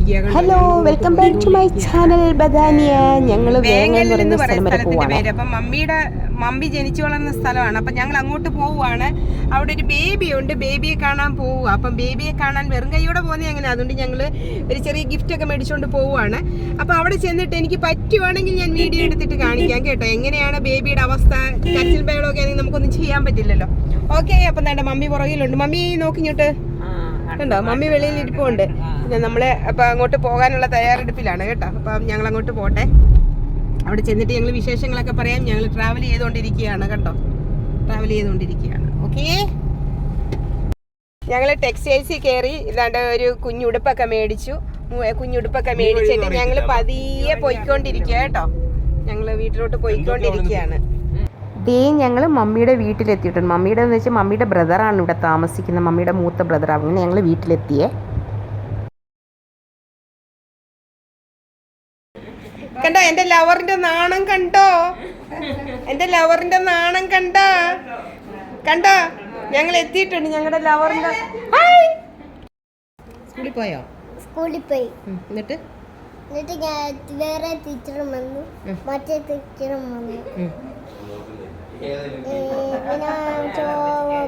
പോയിക്കൊണ്ടിരിക്കുക. Hello, welcome back to my channel ബദാനിയ. ഞങ്ങൾ വേങ്ങൽ എന്ന് പറയുന്ന സ്ഥലത്തിന്റെ പേര്. അപ്പം മമ്മി ജനിച്ചു വളർന്ന സ്ഥലമാണ്. അപ്പം ഞങ്ങൾ അങ്ങോട്ട് പോവുകയാണ്. അവിടെ ഒരു ബേബി ഉണ്ട്, ബേബിയെ കാണാൻ പോവുക. അപ്പം ബേബിയെ കാണാൻ വെറും കൈയോടെ പോകുന്നത് എങ്ങനെ, അതുകൊണ്ട് ഞങ്ങൾ ഒരു ചെറിയ ഗിഫ്റ്റ് ഒക്കെ മേടിച്ചുകൊണ്ട് പോവുകയാണ്. അപ്പം അവിടെ ചെന്നിട്ട് എനിക്ക് പറ്റുവാണെങ്കിൽ ഞാൻ വീഡിയോ എടുത്തിട്ട് കാണിക്കാം കേട്ടോ, എങ്ങനെയാണ് ബേബിയുടെ അവസ്ഥ. കച്ചിൽ ബേളൊക്കെ ആണെങ്കിൽ നമുക്കൊന്നും ചെയ്യാൻ പറ്റില്ലല്ലോ. ഓക്കെ, അപ്പം വേണ്ട മമ്മി പുറകിലുണ്ട്. മമ്മി നോക്കിഞ്ഞോട്ട് കണ്ടോ, മമ്മി വെളിയിൽ ഇരിപ്പുണ്ട്. പിന്നെ നമ്മളെ അപ്പം അങ്ങോട്ട് പോകാനുള്ള തയ്യാറെടുപ്പിലാണ് കേട്ടോ. അപ്പം ഞങ്ങൾ അങ്ങോട്ട് പോട്ടെ. അവിടെ ചെന്നിട്ട് ഞങ്ങൾ വിശേഷങ്ങളൊക്കെ പറയാം. ഞങ്ങൾ ട്രാവൽ ചെയ്തുകൊണ്ടിരിക്കുകയാണ് കേട്ടോ, ട്രാവൽ ചെയ്തുകൊണ്ടിരിക്കുകയാണ്. ഓക്കെ, ഞങ്ങൾ ടെക്സ്റ്റൈൽസിൽ കയറി ഇതാണ്ട് ഒരു കുഞ്ഞുടുപ്പൊക്കെ മേടിച്ചു. കുഞ്ഞുടുപ്പൊക്കെ മേടിച്ചിട്ട് ഞങ്ങൾ പതിയെ പോയിക്കൊണ്ടിരിക്കുക കേട്ടോ. ഞങ്ങൾ വീട്ടിലോട്ട് പോയിക്കൊണ്ടിരിക്കുകയാണ്. ഞങ്ങൾ മമ്മിയുടെ വീട്ടിലെത്തിയിട്ടുണ്ട്. മമ്മിയുടെ എന്ന് വെച്ചാൽ മമ്മിയുടെ ബ്രദറാണ് ഇവിടെ താമസിക്കുന്നത്, മമ്മിയുടെ മൂത്ത ബ്രദർ. അങ്ങനെ ഞങ്ങൾ വീട്ടിലെത്തിയേ. കണ്ടോ എന്റെ ലവറിന്റെ നാണം, കണ്ടോ എന്റെ ലവറിന്റെ നാണം, കണ്ടോ ഞങ്ങൾ എത്തിയിട്ടുണ്ട്. ഞങ്ങളുടെ ലവറിന്റെ സ്കൂളിൽ പോയോ? സ്കൂളിൽ പോയി. എന്നിട്ട് ഞാൻ വേറെ ടീച്ചറും വന്നു, മറ്റേ ടീച്ചറും വന്നു. പിന്നെ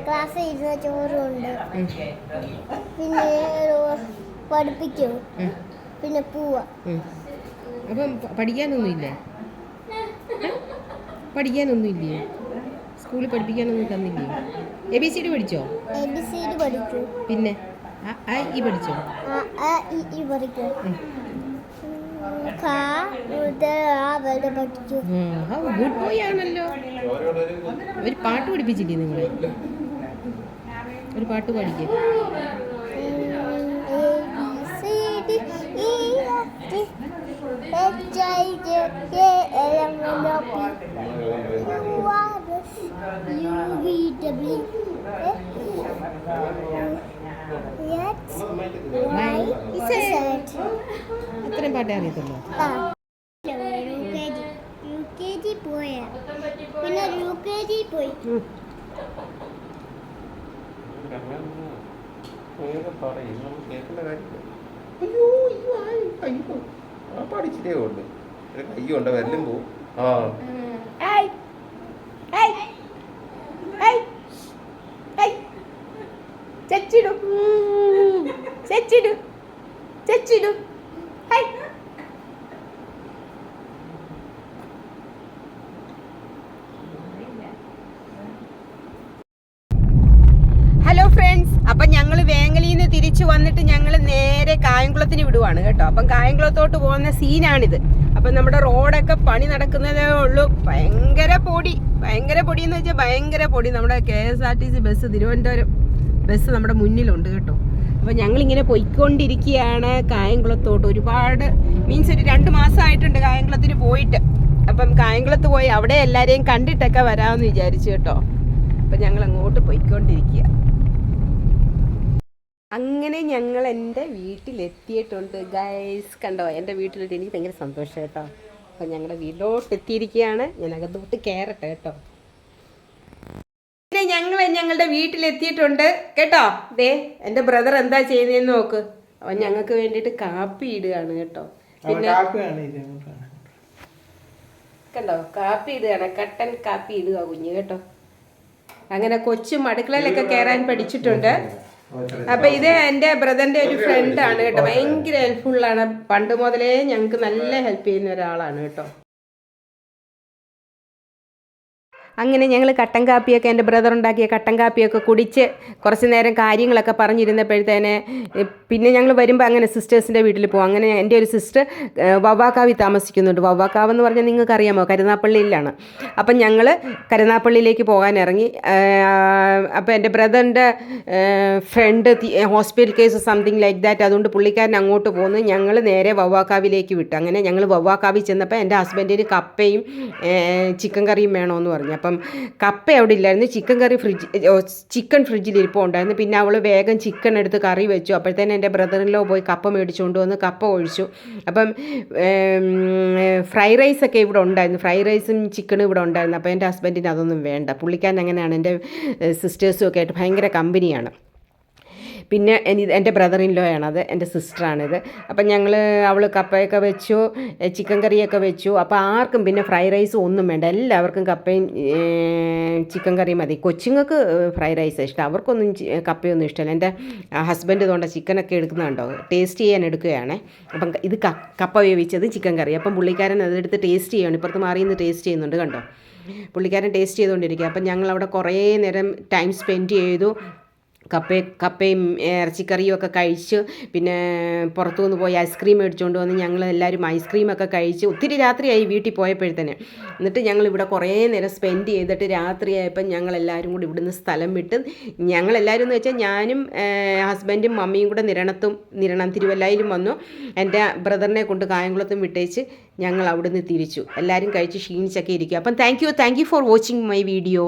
ക്ലാസ്സിൽ ഇരുന്ന ചോറുണ്ട്, പിന്നെ പഠിപ്പിക്കും, പിന്നെ പോവാ. അപ്പം പഠിക്കാനൊന്നുമില്ലേ? പഠിക്കാനൊന്നുമില്ലേ? സ്കൂളിൽ പഠിപ്പിക്കാനൊന്നും തന്നില്ലേ? ABCD പഠിച്ചോ? ABCD പഠിച്ചു. പിന്നെ ഈ പഠിച്ചോ? പഠിക്കും. ഗുഡ് ബോയ് ആണല്ലോ. ഒരു പാട്ട് പഠിപ്പിച്ചില്ലേ നിങ്ങളെ? ഒരു പാട്ട് പാടിക്കേ. അത്രയും പാട്ടേ അറിയത്തുള്ളൂ. UKG പോയ, പിന്നെ UKG പോയി. പഠിച്ചിട്ടേ ഉള്ളു, കയ്യുണ്ട് വരലും പോവും. ഹലോ ഫ്രണ്ട്സ്, അപ്പം ഞങ്ങൾ വേങ്ങലിൽ നിന്ന് തിരിച്ചു വന്നിട്ട് ഞങ്ങൾ നേരെ കായംകുളത്തിന് വിടുവാണ് കേട്ടോ. അപ്പം കായംകുളത്തോട്ട് പോകുന്ന സീനാണിത്. അപ്പം നമ്മുടെ റോഡൊക്കെ പണി നടക്കുന്നതേ ഉള്ളൂ. ഭയങ്കര പൊടി എന്ന് വെച്ചാൽ ഭയങ്കര പൊടി. നമ്മുടെ KSRTC ബസ്, തിരുവനന്തപുരം ബസ് നമ്മുടെ മുന്നിലുണ്ട് കേട്ടോ. അപ്പം ഞങ്ങളിങ്ങനെ പൊയ്ക്കൊണ്ടിരിക്കുകയാണ് കായംകുളത്തോട്ട്. ഒരുപാട് മീൻസ് ഒരു 2 മാസമായിട്ടുണ്ട് കായംകുളത്തിന് പോയിട്ട്. അപ്പം കായംകുളത്ത് പോയി അവിടെ എല്ലാവരെയും കണ്ടിട്ടൊക്കെ വരാമെന്ന് വിചാരിച്ചു കേട്ടോ. അപ്പം ഞങ്ങൾ അങ്ങോട്ട് പോയിക്കൊണ്ടിരിക്കുക. അങ്ങനെ ഞങ്ങൾ എൻ്റെ വീട്ടിലെത്തിയിട്ടുണ്ട് ഗൈസ്. കണ്ടോ, എൻ്റെ വീട്ടിലെത്തി. എനിക്ക് ഭയങ്കര സന്തോഷം കേട്ടോ. അപ്പം ഞങ്ങളുടെ വീട്ടിലോട്ട് എത്തിയിരിക്കുകയാണ്. ഞാൻ അകത്തോട്ട് കയറട്ടെ കേട്ടോ. പിന്നെ ഞങ്ങളുടെ വീട്ടിലെത്തിയിട്ടുണ്ട് കേട്ടോ. ദേ എൻ്റെ ബ്രദർ എന്താ ചെയ്യുന്നതെന്ന് നോക്ക്. അവൻ ഞങ്ങൾക്ക് വേണ്ടിയിട്ട് കാപ്പി ഇടുകയാണ് കേട്ടോ. പിന്നെ കണ്ടോ, കാപ്പി ഇടുകയാണ്, കട്ടൻ കാപ്പി ഇടുക കുഞ്ഞ് കേട്ടോ. അങ്ങനെ കൊച്ചും അടുക്കളയിലൊക്കെ കയറാൻ പഠിച്ചിട്ടുണ്ട്. അപ്പൊ ഇത് എൻ്റെ ബ്രദറിന്റെ ഒരു ഫ്രണ്ടാണ് കേട്ടോ. ഭയങ്കര ഹെൽപ്ഫുള്ളാണ്. പണ്ട് മുതലേ ഞങ്ങൾക്ക് നല്ല ഹെൽപ്പ് ചെയ്യുന്ന ഒരാളാണ് കേട്ടോ. അങ്ങനെ ഞങ്ങൾ കട്ടൻ കാപ്പിയൊക്കെ, എൻ്റെ ബ്രദർ ഉണ്ടാക്കിയ കട്ടൻ കാപ്പിയൊക്കെ കുടിച്ച് കുറച്ച് നേരം കാര്യങ്ങളൊക്കെ പറഞ്ഞിരുന്നപ്പോഴത്തേനെ പിന്നെ ഞങ്ങൾ വരുമ്പോൾ അങ്ങനെ സിസ്റ്റേഴ്സിൻ്റെ വീട്ടിൽ പോകും. അങ്ങനെ എൻ്റെ ഒരു സിസ്റ്റർ വവ്വാക്കാവിൽ താമസിക്കുന്നുണ്ട്. വവ്വാക്കാവ് എന്ന് പറഞ്ഞാൽ നിങ്ങൾക്ക് അറിയാമോ, കരുനാപ്പള്ളിയിലാണ്. അപ്പം ഞങ്ങൾ കരുനാപ്പള്ളിയിലേക്ക് പോകാൻ ഇറങ്ങി. അപ്പോൾ എൻ്റെ ബ്രദറിൻ്റെ friend hospital case something like that, അതുകൊണ്ട് പുള്ളിക്കാരൻ അങ്ങോട്ട് പോന്നു. ഞങ്ങൾ നേരെ വവ്വാക്കാവിലേക്ക് വിട്ടു. അങ്ങനെ ഞങ്ങൾ വവ്വാക്കാവിൽ ചെന്നപ്പോൾ എൻ്റെ ഹസ്ബൻഡിന് കപ്പയും ചിക്കൻ കറിയും വേണമെന്ന് പറഞ്ഞു. അപ്പം കപ്പ അവിടെ ഇല്ലായിരുന്നു, ചിക്കൻ ഫ്രിഡ്ജിൽ ഇരിപ്പുണ്ടായിരുന്നു. പിന്നെ അവൾ വേഗം ചിക്കൻ എടുത്ത് കറി വെച്ചു. അപ്പോഴത്തേനും എൻ്റെ ബ്രദറിലോ പോയി കപ്പ മേടിച്ചുകൊണ്ട് വന്ന് കപ്പ ഒഴിച്ചു. അപ്പം ഫ്രൈഡ് റൈസൊക്കെ ഇവിടെ ഉണ്ടായിരുന്നു, ഫ്രൈഡ് റൈസും ചിക്കനും ഇവിടെ ഉണ്ടായിരുന്നു. അപ്പോൾ എൻ്റെ ഹസ്ബൻഡിന് അതൊന്നും വേണ്ട. പുള്ളിക്കാരൻ അങ്ങനെയാണ്. എൻ്റെ സിസ്റ്റേഴ്സും ഒക്കെ ആയിട്ട് ഭയങ്കര കമ്പനിയാണ്. പിന്നെ എൻ്റെ ബ്രദർ ഇൻ ലോ ആണത്, എൻ്റെ സിസ്റ്ററാണിത്. അപ്പം അവൾ കപ്പയൊക്കെ വെച്ചു, ചിക്കൻ കറിയൊക്കെ വെച്ചു. അപ്പോൾ ആർക്കും പിന്നെ ഫ്രൈഡ് റൈസ് ഒന്നും വേണ്ട, എല്ലാവർക്കും കപ്പയും ചിക്കൻ കറിയും മതി. കൊച്ചുങ്ങൾക്ക് ഫ്രൈഡ് റൈസ് ഇഷ്ടം, അവർക്കൊന്നും കപ്പയൊന്നും ഇഷ്ടമല്ല. എൻ്റെ ഹസ്ബൻഡ് ഇതുകൊണ്ട് ചിക്കനൊക്കെ എടുക്കുന്നുണ്ടോ, ടേസ്റ്റ് ചെയ്യാൻ എടുക്കുകയാണേ. അപ്പം ഇത് കപ്പ വേവിച്ചത് ചിക്കൻ കറി. അപ്പം പുള്ളിക്കാരൻ അതെടുത്ത് ടേസ്റ്റ് ചെയ്യുകയാണ്, ഇപ്പുറത്ത് മാറി നിന്ന് ടേസ്റ്റ് ചെയ്യുന്നുണ്ട് കണ്ടോ, പുള്ളിക്കാരൻ ടേസ്റ്റ് ചെയ്തുകൊണ്ടിരിക്കുക. അപ്പം ഞങ്ങളവിടെ കുറേ നേരം ടൈം സ്പെൻഡ് ചെയ്തു. കപ്പയും ഇറച്ചിക്കറിയും ഒക്കെ കഴിച്ച് പിന്നെ പുറത്തു നിന്ന് പോയി ഐസ്ക്രീം മേടിച്ചുകൊണ്ട് വന്ന് ഞങ്ങൾ എല്ലാവരും ഐസ്ക്രീമൊക്കെ കഴിച്ച് ഒത്തിരി രാത്രിയായി വീട്ടിൽ പോയപ്പോഴത്തേന്. എന്നിട്ട് ഞങ്ങളിവിടെ കുറേ നേരം സ്പെൻഡ് ചെയ്തിട്ട് രാത്രിയായപ്പം ഞങ്ങളെല്ലാവരും കൂടി ഇവിടുന്ന് സ്ഥലം വിട്ട്, ഞങ്ങളെല്ലാവരും എന്ന് വെച്ചാൽ ഞാനും ഹസ്ബൻഡും മമ്മിയും കൂടെ നിരണം തിരുവല്ലയിലും വന്നു. എൻ്റെ ബ്രദറിനെ കൊണ്ട് കായംകുളത്തും വിട്ടേച്ച് ഞങ്ങൾ അവിടുന്ന് തിരിച്ചു. എല്ലാവരും കഴിച്ച് ക്ഷീണിച്ചൊക്കെ ഇരിക്കുക. അപ്പം thank you for watching my video.